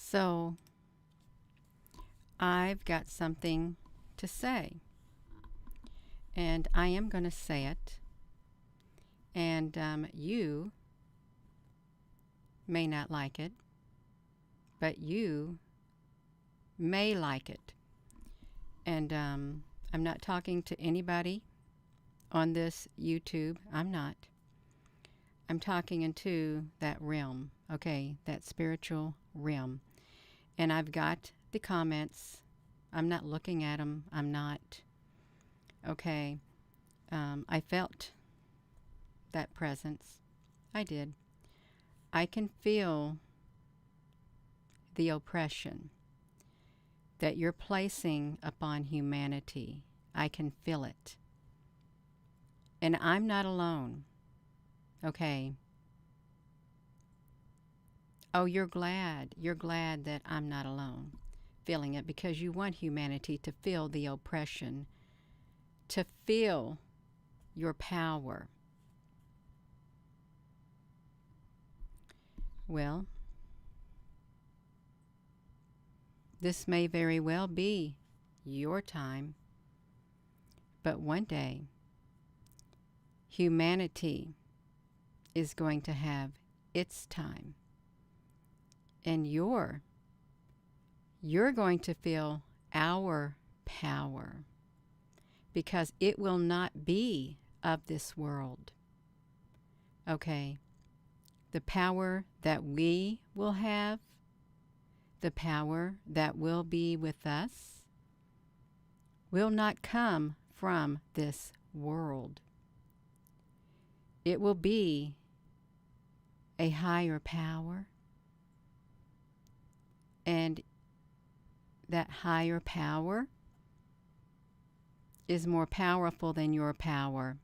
So I've got something to say, and I am going to say it, and you may not like it, but you may like it. And I'm not talking to anybody on this YouTube. I'm not. I'm talking into that realm, okay, that spiritual realm. And I've got the comments. I'm not looking at them. I'm not. Okay. I felt that presence. I did. I can feel the oppression that you're placing upon humanity. I can feel it. And I'm not alone. Okay. Oh, you're glad. You're glad that I'm not alone feeling it, because you want humanity to feel the oppression, to feel your power. Well, this may very well be your time, but one day humanity is going to have its time, and you're going to feel our power, because it will not be of this world. Okay? The power that we will have, the power that will be with us, will not come from this world. It will be a higher power, and that higher power is more powerful than your power.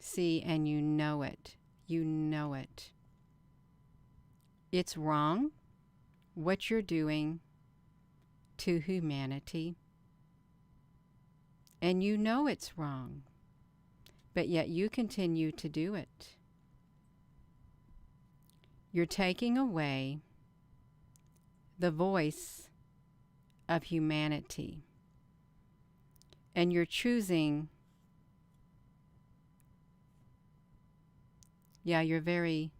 See, and you know it. You know it. It's wrong what you're doing to humanity, and you know it's wrong, but yet you continue to do it. You're taking away the voice of humanity, and you're choosing, you're very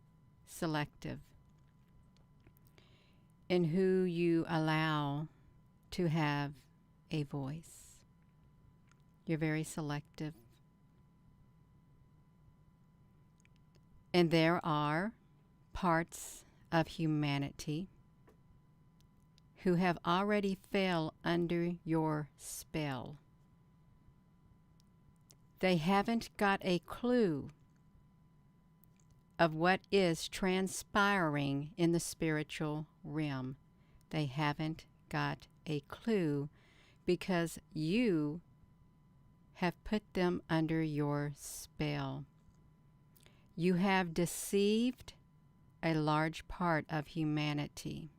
selective in who you allow to have a voice. You're very selective. And there are parts of humanity who have already fell under your spell. They haven't got a clue of what is transpiring in the spiritual realm. They haven't got a clue, because you have put them under your spell. You have deceived a large part of humanity.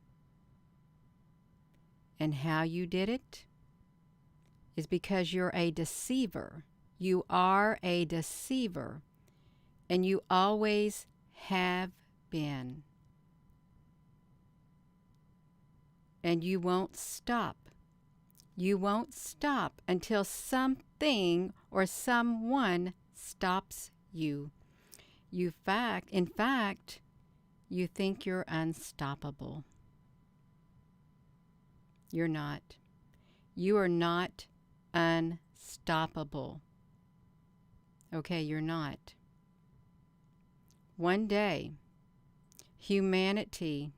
And how you did it is because you're a deceiver. You are a deceiver, and you always have been. And you won't stop. You won't stop until something or someone stops you. In fact, you think you're unstoppable. You're not. You are not unstoppable. Okay, you're not. One day, humanity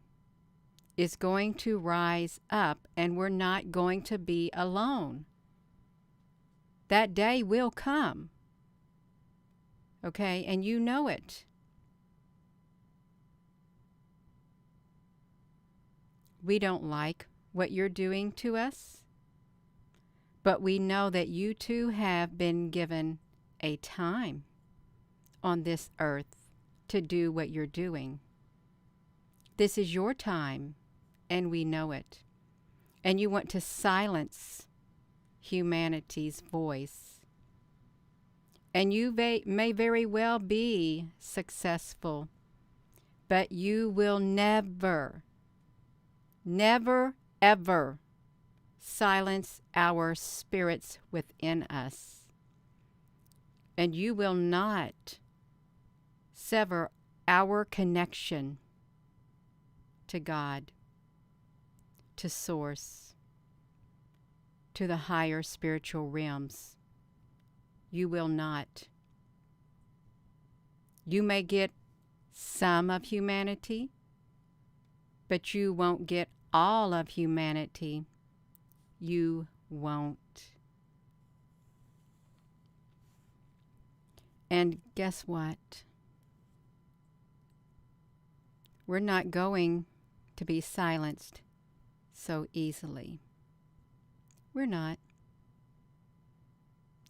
is going to rise up, and we're not going to be alone. That day will come. Okay, and you know it. We don't like what you're doing to us, but we know that you too have been given a time on this earth to do what you're doing. This is your time, and we know it. And you want to silence humanity's voice. And you may very well be successful, but you will never never, ever silence our spirits within us. And you will not sever our connection to God, to Source, to the higher spiritual realms. You will not. You may get some of humanity, but you won't get all of humanity. You won't. And guess what? We're not going to be silenced so easily. We're not.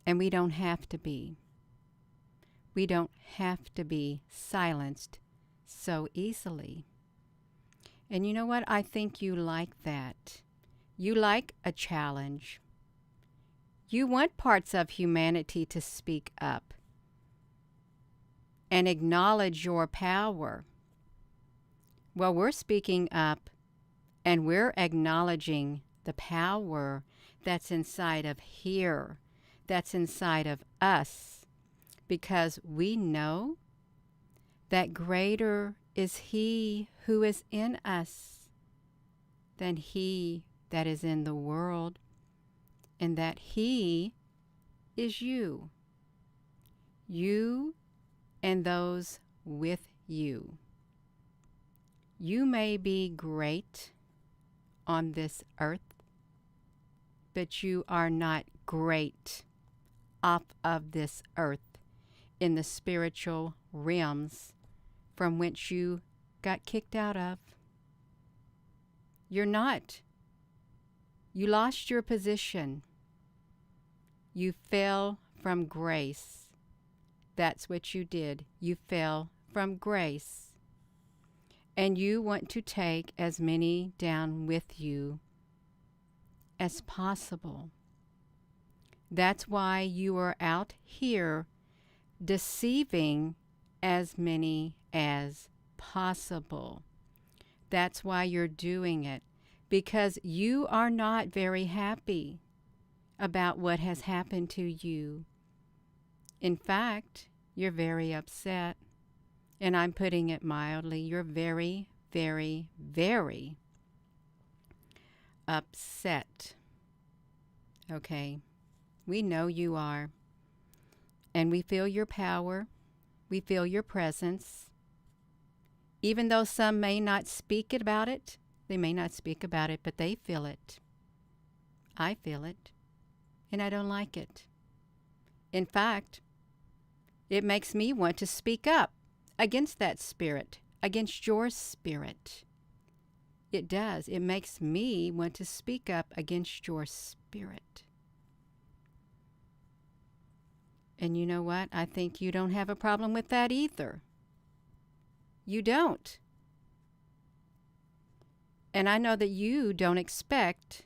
And we don't have to be. We don't have to be silenced so easily. And you know what? I think you like that. You like a challenge. You want parts of humanity to speak up and acknowledge your power. Well, we're speaking up and we're acknowledging the power that's inside of here, that's inside of us, because we know that greater is He who is in us than he that is in the world, and that He is you. You and those with you. You may be great on this earth, but you are not great off of this earth in the spiritual realms from which you got kicked out of. You're not. You lost your position. You fell from grace. That's what you did. You fell from grace. And you want to take as many down with you as possible. That's why you are out here deceiving as many as possible. That's why you're doing it, because you are not very happy about what has happened to you. In fact, you're very upset, and I'm putting it mildly. You're very, very, very upset. Okay, we know you are, and we feel your power. We feel your presence. Even though some may not speak about it, they may not speak about it, but they feel it. I feel it, and I don't like it. In fact, it makes me want to speak up against that spirit, against your spirit. It does. It makes me want to speak up against your spirit. And you know what? I think you don't have a problem with that either. You don't. And I know that you don't expect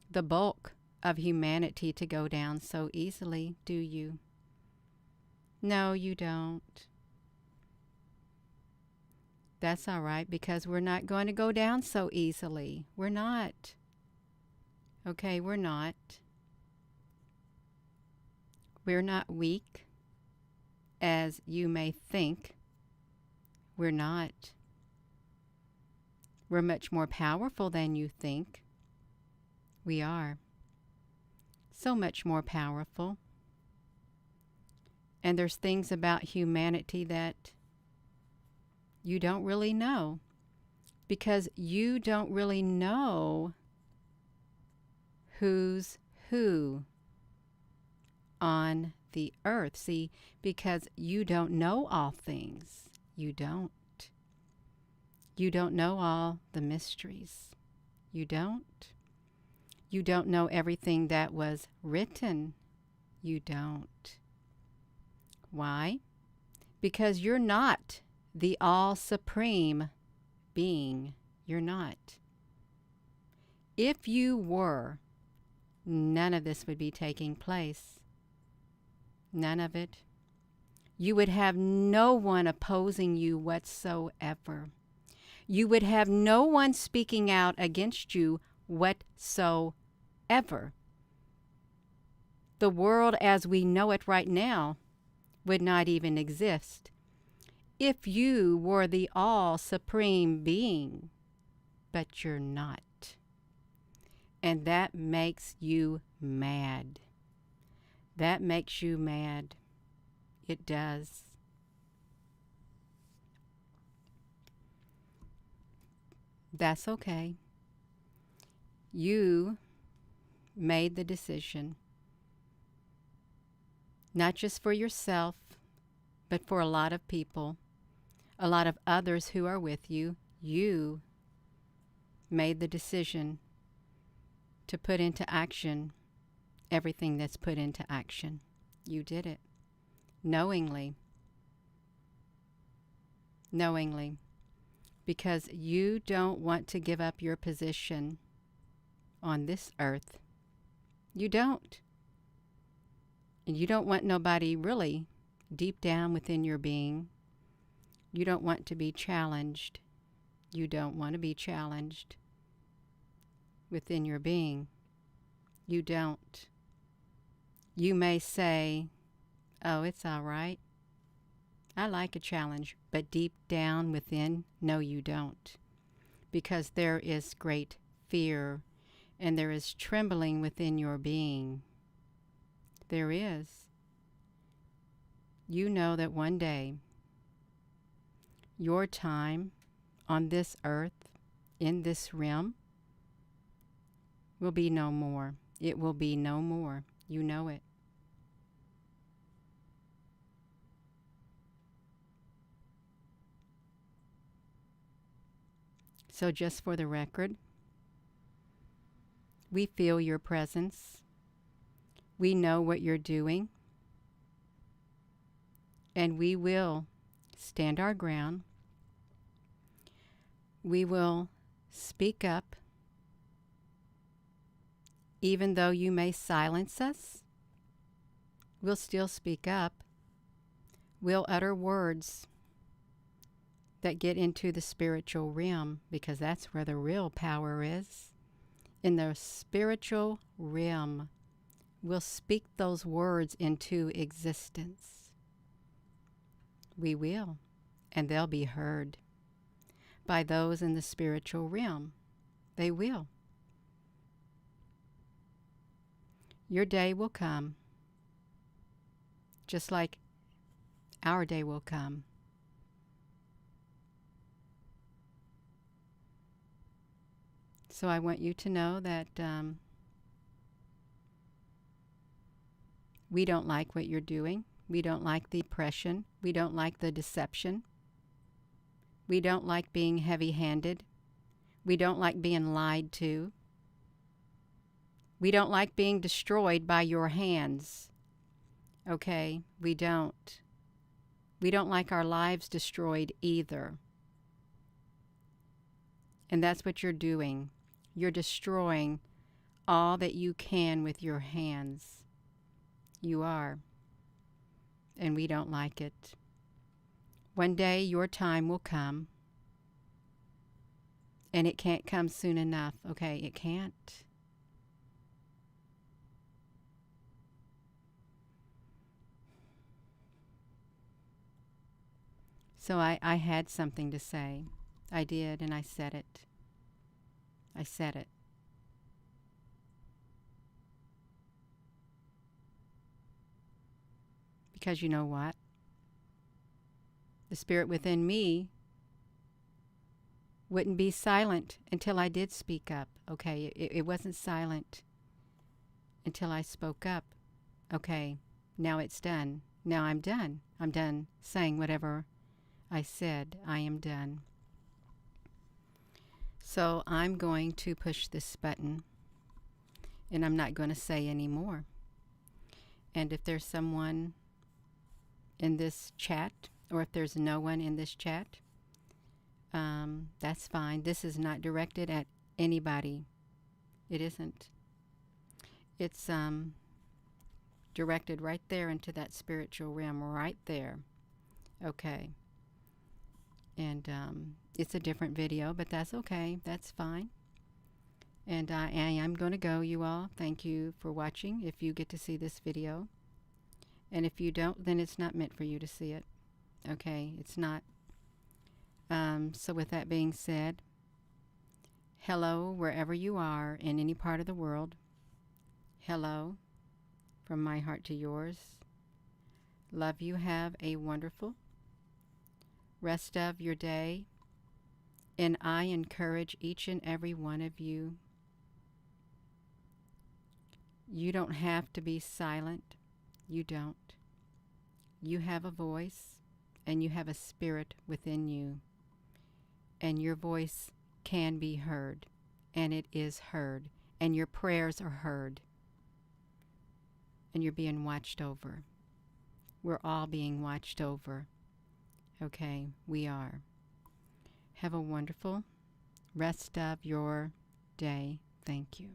the bulk of humanity to go down so easily, do you? No, you don't. That's all right, because we're not going to go down so easily. We're not. Okay, we're not. We're not weak, as you may think. We're not. We're much more powerful than you think. We are. So much more powerful. And there's things about humanity that you don't really know, because you don't really know who's who on the earth. See, because you don't know all things. You don't. You don't know all the mysteries. You don't. You don't know everything that was written. You don't. Why? Because you're not the all-supreme being. You're not. If you were, none of this would be taking place. None of it. You would have no one opposing you whatsoever. You would have no one speaking out against you whatsoever. The world as we know it right now would not even exist if you were the all supreme being, but you're not. And that makes you mad. That makes you mad. It does. That's okay. You made the decision, not just for yourself, but for a lot of people, a lot of others who are with you. You made the decision to put into action everything that's put into action. You did it knowingly. Knowingly. Because you don't want to give up your position on this earth. You don't. And you don't want nobody really deep down within your being. You don't want to be challenged. You don't want to be challenged within your being. You don't. You may say, oh, it's all right. I like a challenge, but deep down within, no, you don't. Because there is great fear and there is trembling within your being. There is. You know that one day, your time on this earth, in this realm, will be no more. It will be no more. You know it. So just for the record, we feel your presence. We know what you're doing. And we will stand our ground. We will speak up. Even though you may silence us, we'll still speak up. We'll utter words that get into the spiritual realm, because that's where the real power is. In the spiritual realm, we'll speak those words into existence. We will, and they'll be heard by those in the spiritual realm. They will. Your day will come, just like our day will come. So I want you to know that we don't like what you're doing. We don't like the oppression. We don't like the deception. We don't like being heavy-handed. We don't like being lied to. We don't like being destroyed by your hands. Okay? We don't. We don't like our lives destroyed either. And that's what you're doing. You're destroying all that you can with your hands. You are. And we don't like it. One day your time will come. And it can't come soon enough. Okay, it can't. So I had something to say. I did, and I said it. I said it. Because you know what? The spirit within me wouldn't be silent until I did speak up. Okay, it wasn't silent until I spoke up. Okay, now it's done. Now I'm done. I'm done saying whatever I said. I am done. So I'm going to push this button, and I'm not going to say any more. And if there's someone in this chat, or if there's no one in this chat, that's fine. This is not directed at anybody. It isn't. It's directed right there into that spiritual realm, right there. Okay. And it's a different video, but that's okay. That's fine. And I am going to go, you all. Thank you for watching if you get to see this video. And if you don't, then it's not meant for you to see it. Okay, it's not. So with that being said, hello wherever you are in any part of the world. Hello from my heart to yours. Love you. Have a wonderful rest of your day. And I encourage each and every one of you. You don't have to be silent. You don't. You have a voice and you have a spirit within you. And your voice can be heard. And it is heard. And your prayers are heard. And you're being watched over. We're all being watched over. Okay, we are. Have a wonderful rest of your day. Thank you.